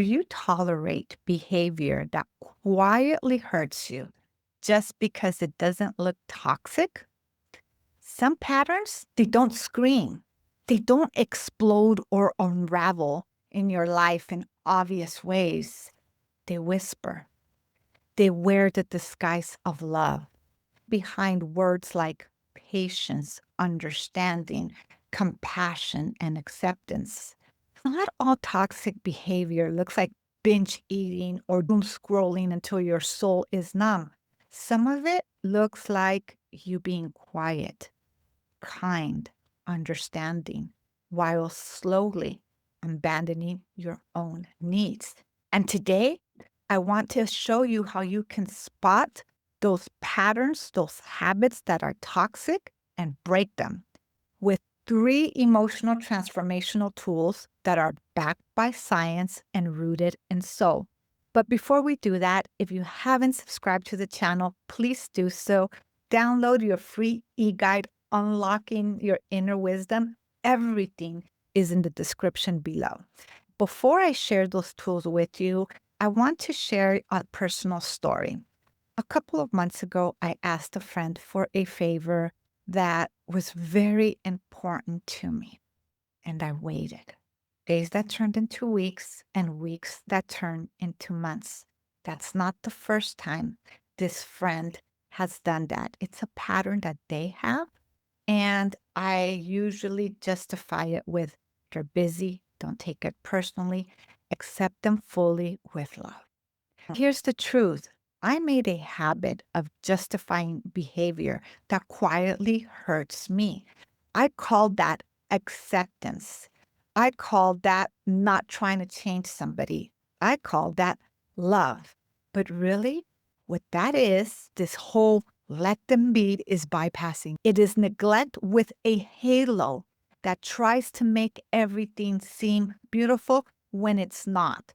Do you tolerate behavior that quietly hurts you just because it doesn't look toxic? Some patterns, they don't scream. They don't explode or unravel in your life in obvious ways. They whisper. They wear the disguise of love behind words like patience, understanding, compassion, and acceptance. Not all toxic behavior looks like binge eating or doom scrolling until your soul is numb. Some of it looks like you being quiet, kind, understanding, while slowly abandoning your own needs. And today, I want to show you how you can spot those patterns, those habits that are toxic and break them with three emotional transformational tools that are backed by science and rooted in soul. But before we do that, if you haven't subscribed to the channel, please do so. Download your free e-guide, Unlocking Your Inner Wisdom. Everything is in the description below. Before I share those tools with you, I want to share a personal story. A couple of months ago, I asked a friend for a favor that was very important to me, and I waited. Days that turned into weeks and weeks that turned into months. That's not the first time this friend has done that. It's a pattern that they have, and I usually justify it with they're busy, don't take it personally, accept them fully with love. Here's the truth. I made a habit of justifying behavior that quietly hurts me. I called that acceptance. I called that not trying to change somebody. I called that love. But really, what that is, this whole let them be is bypassing. It is neglect with a halo that tries to make everything seem beautiful when it's not.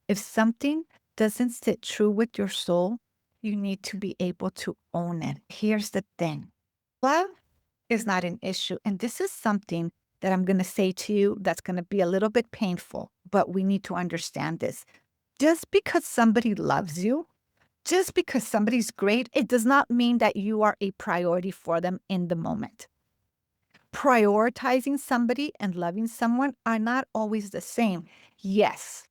If something doesn't sit true with your soul, you need to be able to own it. Here's the thing. Love is not an issue. And this is something that I'm going to say to you that's going to be a little bit painful, but we need to understand this. Just because somebody loves you, just because somebody's great, it does not mean that you are a priority for them in the moment. Prioritizing somebody and loving someone are not always the same. Yes,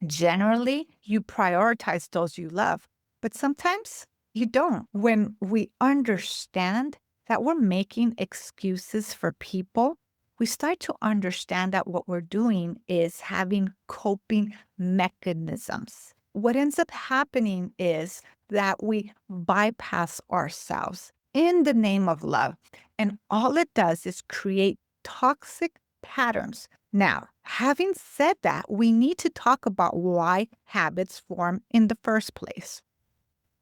generally, you prioritize those you love, but sometimes you don't. When we understand that we're making excuses for people, we start to understand that what we're doing is having coping mechanisms. What ends up happening is that we bypass ourselves in the name of love, and all it does is create toxic patterns. Now, having said that, we need to talk about why habits form in the first place.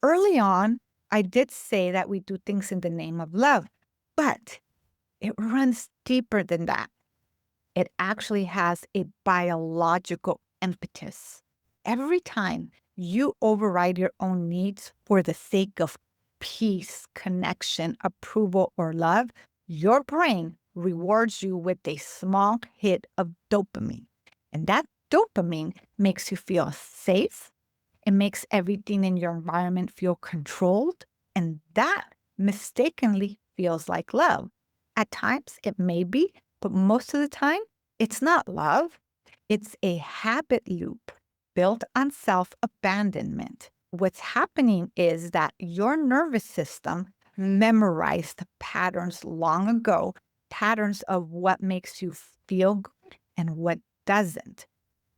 Early on, I did say that we do things in the name of love, but it runs deeper than that. It actually has a biological impetus. Every time you override your own needs for the sake of peace, connection, approval, or love, your brain rewards you with a small hit of dopamine. And that dopamine makes you feel safe. It makes everything in your environment feel controlled. And that mistakenly feels like love. At times, it may be, but most of the time, it's not love. It's a habit loop built on self-abandonment. What's happening is that your nervous system memorized patterns long ago, patterns of what makes you feel good and what doesn't.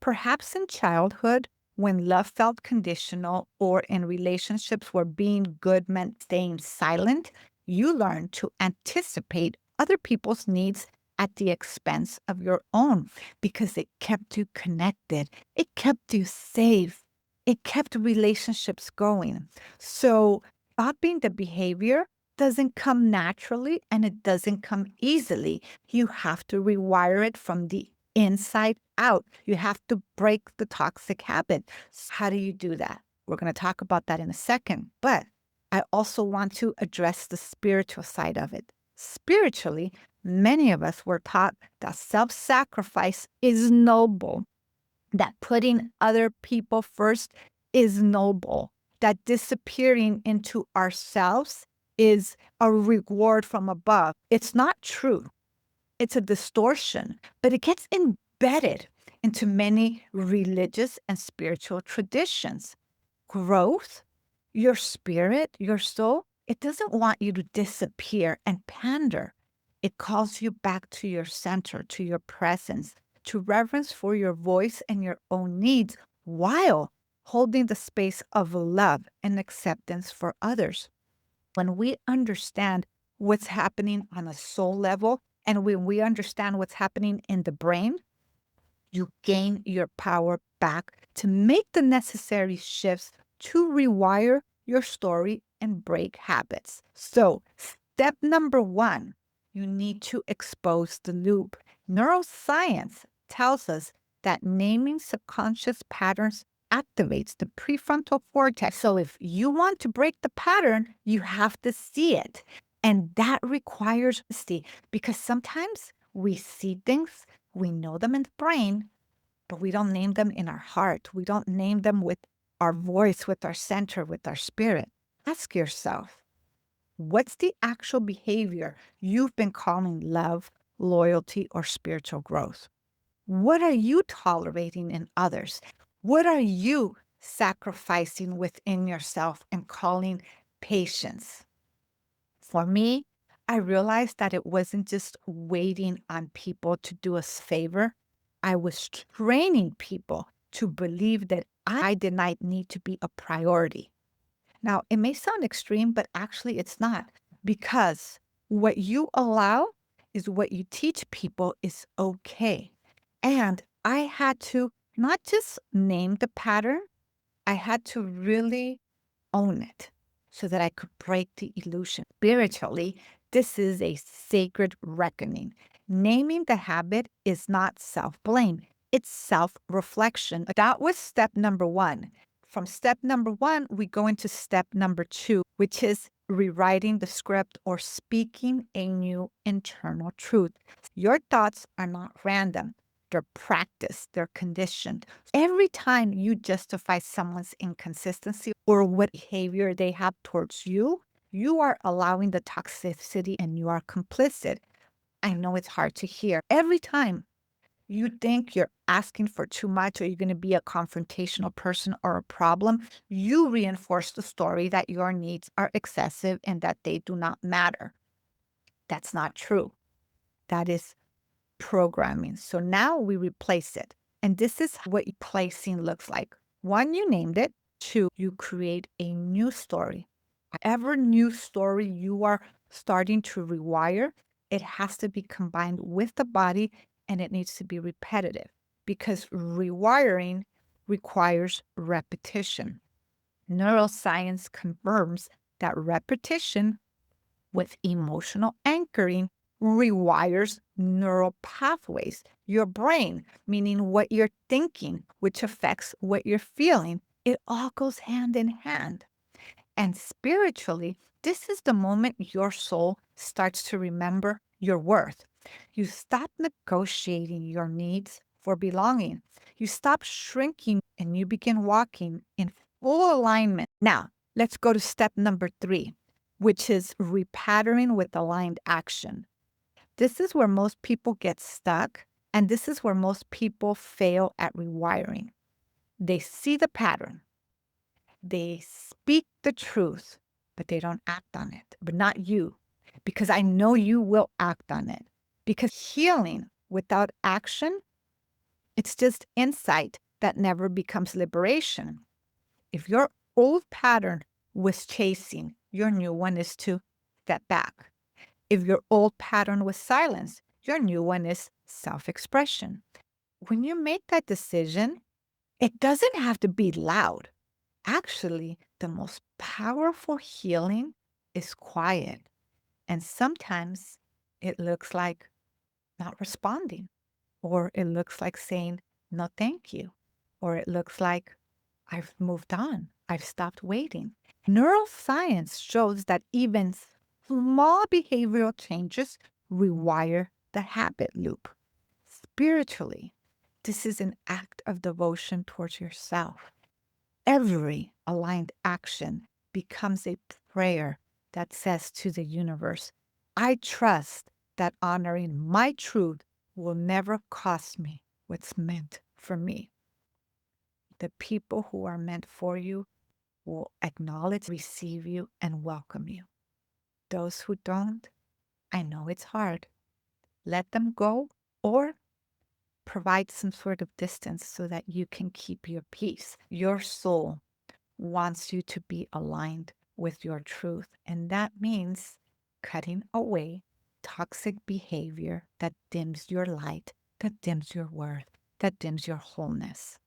Perhaps in childhood, when love felt conditional or in relationships where being good meant staying silent, you learned to anticipate other people's needs at the expense of your own because it kept you connected. It kept you safe. It kept relationships going. So stopping the behavior doesn't come naturally and it doesn't come easily. You have to rewire it from the inside out. You have to break the toxic habit. How do you do that? We're going to talk about that in a second. But I also want to address the spiritual side of it. Spiritually, many of us were taught that self-sacrifice is noble. that putting other people first is noble, that disappearing into ourselves is a reward from above. It's not true. It's a distortion, but it gets embedded into many religious and spiritual traditions. Growth, your spirit, your soul, it doesn't want you to disappear and pander. It calls you back to your center, to your presence, to reverence for your voice and your own needs while holding the space of love and acceptance for others. When we understand what's happening on a soul level and when we understand what's happening in the brain, you gain your power back to make the necessary shifts to rewire your story and break habits. So, step number one, you need to expose the loop. Neuroscience tells us that naming subconscious patterns activates the prefrontal cortex. So, if you want to break the pattern, you have to see it. And that requires honesty because sometimes we see things, we know them in the brain, but we don't name them in our heart. We don't name them with our voice, with our center, with our spirit. Ask yourself, what's the actual behavior you've been calling love, loyalty, or spiritual growth? What are you tolerating in others? What are you sacrificing within yourself and calling patience? For me, I realized that it wasn't just waiting on people to do us favor. I was training people to believe that I did not need to be a priority. Now, it may sound extreme, but actually it's not because what you allow is what you teach people is okay. And I had to not just name the pattern, I had to really own it so that I could break the illusion. Spiritually, this is a sacred reckoning. Naming the habit is not self blame, it's self reflection. That was step number one. From step number one, we go into step number two, which is rewriting the script or speaking a new internal truth. Your thoughts are not random. They're practiced, they're conditioned. Every time you justify someone's inconsistency or what behavior they have towards you, you are allowing the toxicity and you are complicit. I know it's hard to hear. Every time you think you're asking for too much or you're going to be a confrontational person or a problem, you reinforce the story that your needs are excessive and that they do not matter. That's not true. That is programming. So now we replace it. And this is what replacing looks like. One, you named it. Two, you create a new story. Whatever new story you are starting to rewire, it has to be combined with the body and it needs to be repetitive because rewiring requires repetition. Neuroscience confirms that repetition with emotional anchoring rewires neural pathways. Your brain, meaning what you're thinking, which affects what you're feeling, it all goes hand in hand. And spiritually, this is the moment your soul starts to remember your worth. You stop negotiating your needs for belonging. You stop shrinking and you begin walking in full alignment. Now, let's go to step number three, which is repatterning with aligned action. This is where most people get stuck, and this is where most people fail at rewiring. They see the pattern, they speak the truth, but they don't act on it. But not you, because I know you will act on it. Because healing without action, it's just insight that never becomes liberation. If your old pattern was chasing, your new one is to step back. If your old pattern was silence, your new one is self expression. When you make that decision, it doesn't have to be loud. Actually, the most powerful healing is quiet. And sometimes it looks like not responding, or it looks like saying, no, thank you, or it looks like I've moved on, I've stopped waiting. Neuroscience shows that even small behavioral changes rewire the habit loop. Spiritually, This is an act of devotion towards yourself. Every aligned action becomes a prayer that says to the universe, I trust that honoring my truth will never cost me what's meant for me. The people who are meant for you will acknowledge, receive you, and welcome you. Those who don't, I know it's hard. Let them go or provide some sort of distance so that you can keep your peace. Your soul wants you to be aligned with your truth. And that means cutting away toxic behavior that dims your light, that dims your worth, that dims your wholeness.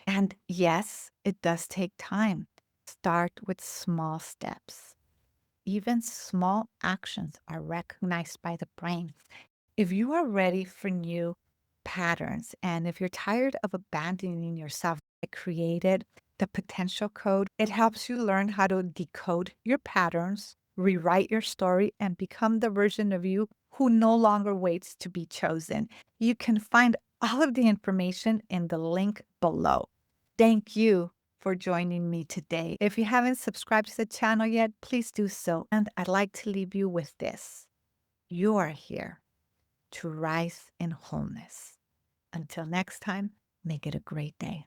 And yes, it does take time. Start with small steps. Even small actions are recognized by the brain. If you are ready for new patterns and if you're tired of abandoning yourself, I created the potential code. It helps you learn how to decode your patterns, rewrite your story, and become the version of you who no longer waits to be chosen. You can find all of the information in the link below. Thank you for joining me today. If you haven't subscribed to the channel yet, please do so. And I'd like to leave you with this. You are here to rise in wholeness. Until next time, make it a great day.